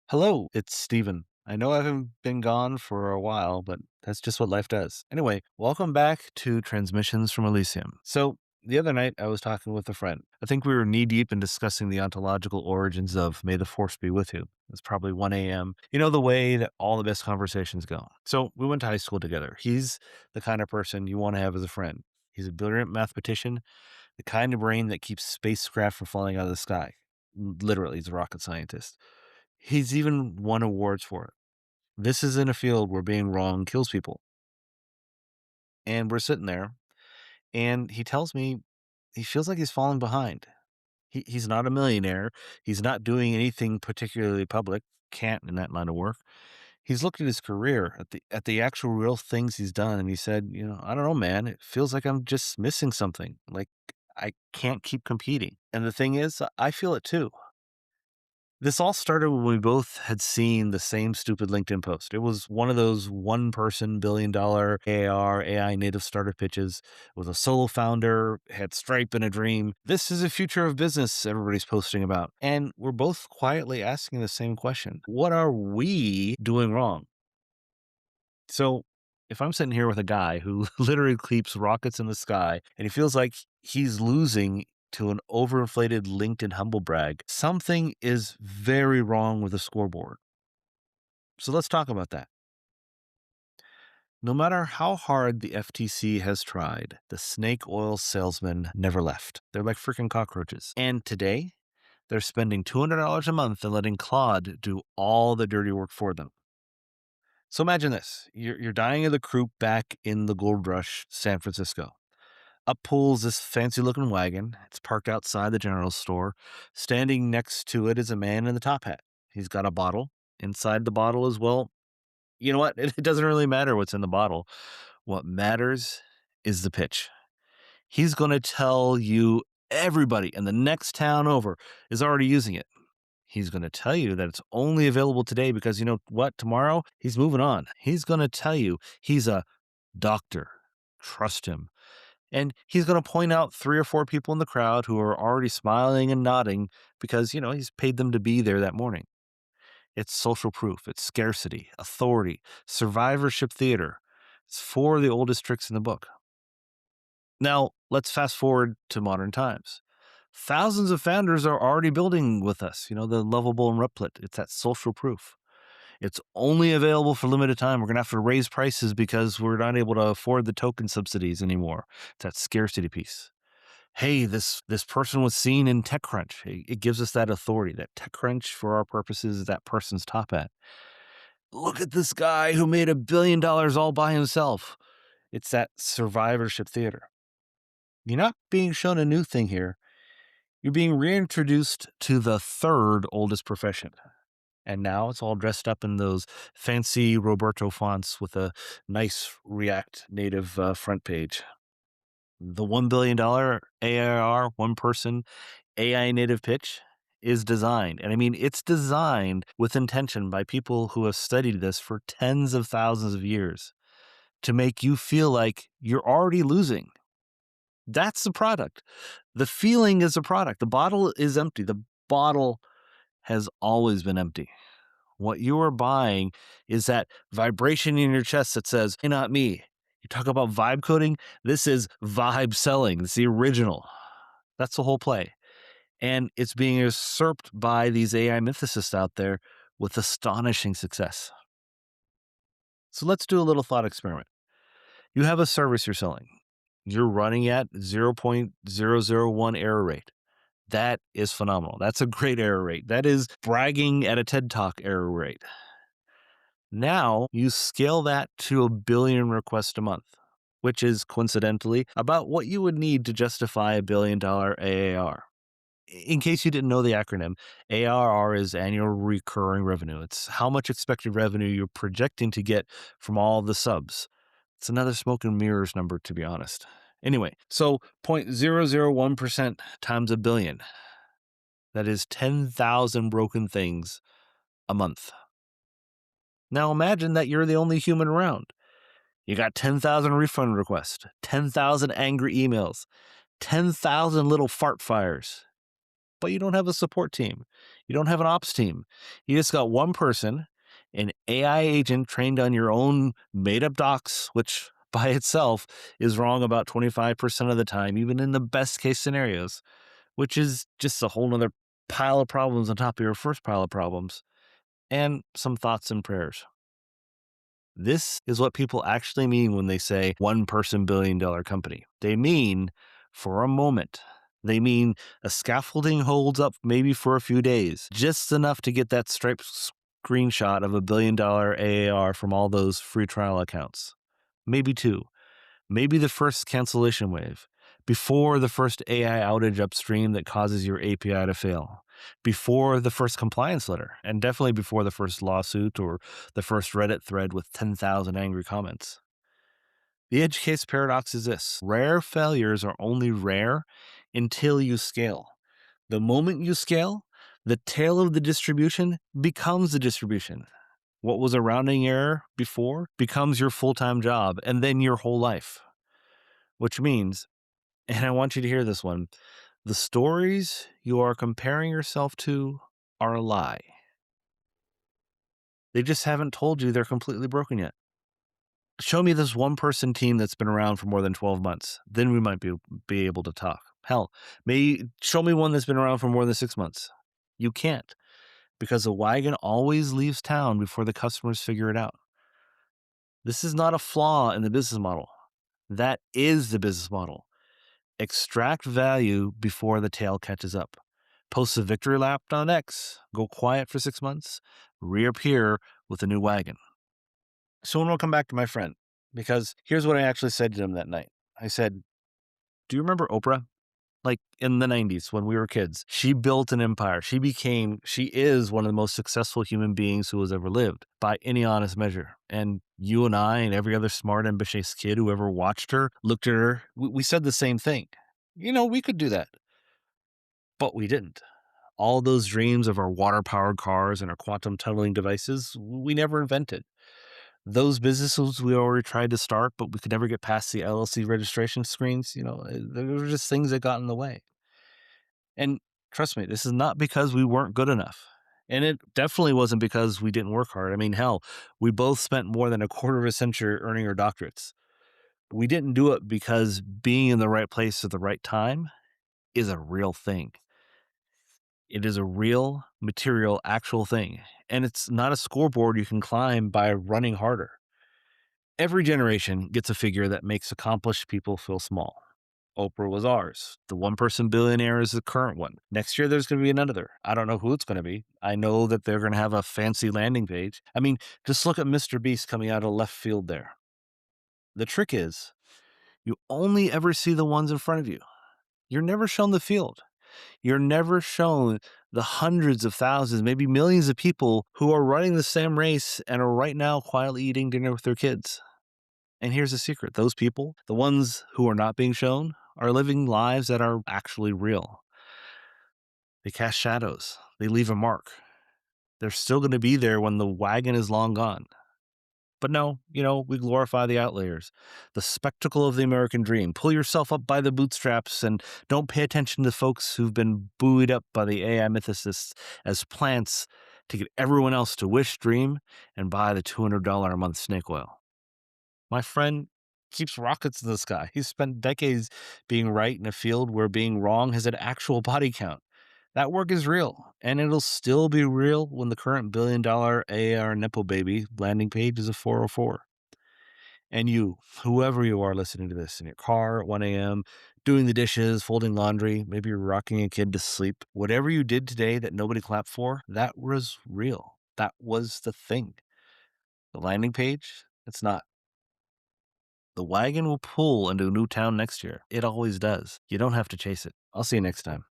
Hello, it's Steven. I know I haven't been gone for a while, but that's just what life does. Anyway, welcome back to Transmissions from Elysium. So, the other night I was talking with a friend. I think we were knee deep in discussing the ontological origins of May the Force be with you. It was probably 1 a.m. You know, the way that all the best conversations go. So, we went to high school together. He's the kind of person you want to have as a friend. He's a brilliant mathematician, the kind of brain that keeps spacecraft from falling out of the sky. Literally, he's a rocket scientist. He's even won awards for it. This is in a field where being wrong kills people. And we're sitting there, and he tells me he feels like he's falling behind. He's not a millionaire. He's not doing anything particularly public. Can't in that line of work. He's looked at his career, at the actual real things he's done, and he said, I don't know, man. It feels like I'm just missing something. Like I can't keep competing. And the thing is, I feel it too. This all started when we both had seen the same stupid LinkedIn post. It was one of those one person $1 billion AR, AI native startup pitches with a solo founder, had Stripe and a dream. This is a future of business everybody's posting about. And we're both quietly asking the same question. What are we doing wrong? So if I'm sitting here with a guy who literally keeps rockets in the sky and he feels like he's losing to an overinflated LinkedIn humble brag, something is very wrong with the scoreboard. So let's talk about that. No matter how hard the FTC has tried, the snake oil salesmen never left. They're like freaking cockroaches. And today, they're spending $200 a month and letting Claude do all the dirty work for them. So imagine this. You're dying of the croup back in the gold rush, San Francisco. Up pulls this fancy looking wagon. It's parked outside the general store. Standing next to it is a man in the top hat. He's got a bottle. Inside the bottle as well. You know what? It doesn't really matter what's in the bottle. What matters is the pitch. He's going to tell you everybody in the next town over is already using it. He's going to tell you that it's only available today because you know what? Tomorrow he's moving on. He's going to tell you he's a doctor. Trust him. And he's going to point out 3 or 4 people in the crowd who are already smiling and nodding because, he's paid them to be there that morning. It's social proof, it's scarcity, authority, survivorship theater. It's 4 of the oldest tricks in the book. Now, let's fast forward to modern times. Thousands of founders are already building with us, the lovable and Replit. It's that social proof. It's only available for limited time. We're going to have to raise prices because we're not able to afford the token subsidies anymore. It's that scarcity piece. Hey, this person was seen in TechCrunch. It gives us that authority. That TechCrunch, for our purposes, is that person's top hat. Look at this guy who made $1 billion all by himself. It's that survivorship theater. You're not being shown a new thing here. You're being reintroduced to the third oldest profession. And now it's all dressed up in those fancy Roberto fonts with a nice React Native front page. The $1 billion ARR, one person AI native pitch is designed. And I mean, it's designed with intention by people who have studied this for tens of thousands of years to make you feel like you're already losing. That's the product. The feeling is the product. The bottle is empty. The bottle has always been empty. What you are buying is that vibration in your chest that says, hey, not me. You talk about vibe coding. This is vibe selling. It's the original. That's the whole play. And it's being usurped by these AI mythicists out there with astonishing success. So let's do a little thought experiment. You have a service you're selling. You're running at 0.001 error rate. That is phenomenal. That's a great error rate. That is bragging at a TED Talk error rate. Now you scale that to 1 billion requests a month, which is coincidentally about what you would need to justify a $1 billion AAR. In case you didn't know the acronym, ARR is annual recurring revenue. It's how much expected revenue you're projecting to get from all the subs. It's another smoke and mirrors number, to be honest. Anyway, so 0.001% times 1 billion. That is 10,000 broken things a month. Now imagine that you're the only human around. You got 10,000 refund requests, 10,000 angry emails, 10,000 little fart fires. but you don't have a support team. You don't have an ops team. You just got one person, an AI agent trained on your own made up docs, which by itself is wrong about 25% of the time, even in the best case scenarios, which is just a whole nother pile of problems on top of your first pile of problems, and some thoughts and prayers. This is what people actually mean when they say one person $1 billion company. They mean for a moment. They mean a scaffolding holds up maybe for a few days, just enough to get that striped screenshot of $1 billion AAR from all those free trial accounts. Maybe two. Maybe the first cancellation wave, before the first AI outage upstream that causes your API to fail, before the first compliance letter, and definitely before the first lawsuit or the first Reddit thread with 10,000 angry comments. The edge case paradox is this: rare failures are only rare until you scale. The moment you scale, the tail of the distribution becomes the distribution. What was a rounding error before becomes your full-time job and then your whole life. Which means, and I want you to hear this one, the stories you are comparing yourself to are a lie. They just haven't told you they're completely broken yet. Show me this one person team that's been around for more than 12 months. Then we might be able to talk. Hell, show me one that's been around for more than 6 months. You can't, because the wagon always leaves town before the customers figure it out. This is not a flaw in the business model. That is the business model. Extract value before the tail catches up. Post a victory lap on X, go quiet for 6 months, reappear with a new wagon. So when we'll come back to my friend, because here's what I actually said to him that night. I said, do you remember Oprah? Like in the 90s when we were kids, she built an empire. She is one of the most successful human beings who has ever lived by any honest measure. And you and I and every other smart, ambitious kid who ever watched her, looked at her, we said the same thing. We could do that, but we didn't. All those dreams of our water-powered cars and our quantum tunneling devices, we never invented. Those businesses we already tried to start, but we could never get past the LLC registration screens, they were just things that got in the way. And trust me, this is not because we weren't good enough. And it definitely wasn't because we didn't work hard. I mean, hell, we both spent more than a quarter of a century earning our doctorates. We didn't do it because being in the right place at the right time is a real thing. It is a real, material, actual thing. And it's not a scoreboard you can climb by running harder. Every generation gets a figure that makes accomplished people feel small. Oprah was ours. The one person billionaire is the current one. Next year, there's going to be another. I don't know who it's going to be. I know that they're going to have a fancy landing page. I mean, just look at Mr. Beast coming out of left field there. The trick is, you only ever see the ones in front of you. You're never shown the field. You're never shown the hundreds of thousands, maybe millions of people who are running the same race and are right now quietly eating dinner with their kids. And here's the secret. Those people, the ones who are not being shown, are living lives that are actually real. They cast shadows. They leave a mark. They're still going to be there when the wagon is long gone. But no, we glorify the outliers. The spectacle of the American dream. Pull yourself up by the bootstraps and don't pay attention to folks who've been buoyed up by the AI mythicists as plants to get everyone else to wish, dream, and buy the $200 a month snake oil. My friend keeps rockets in the sky. He's spent decades being right in a field where being wrong has an actual body count. That work is real, and it'll still be real when the current $1 billion AR Nepo baby landing page is a 404. And you, whoever you are listening to this, in your car at 1 a.m., doing the dishes, folding laundry, maybe you're rocking a kid to sleep, whatever you did today that nobody clapped for, that was real. That was the thing. The landing page, it's not. The wagon will pull into a new town next year. It always does. You don't have to chase it. I'll see you next time.